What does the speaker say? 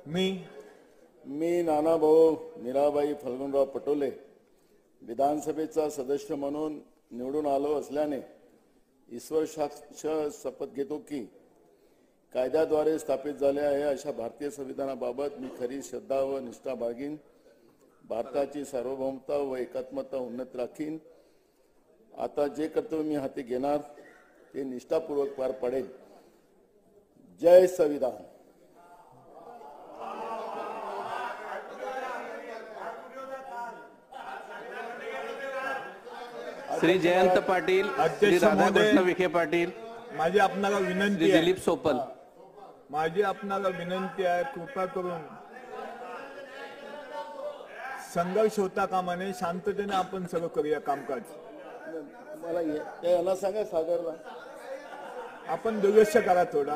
मी नानाभाऊ मीराबाई फल्गुनराव पटोले विधानसभेचा सदस्य म्हणून निवडून आलो असल्याने ईश्वर साक्ष शपथ घेतो की कायद्याद्वारे स्थापित झाले आहे अशा भारतीय संविधानाबाबत मी खरी श्रद्धा व निष्ठा बाळगीन, भारताची सार्वभौमता व एकात्मता उन्नत राखीन। आता जे कर्तव्य मी हाती घेणार ते निष्ठापूर्वक पार पाडेल। जय संविधान। श्री जयंत पाटील, श्री राधाकृष्ण विखे पाटील, माझी आपणाला विनंती श्री दिलीप सोपल, माझी आपणाला विनंती आहे, कृपा करून संघर्ष होता कामा नये, शांततेने आपण सगळं करूया कामकाज। मला याला सांगा सागरला आपण दुर्लक्ष करा थोडा।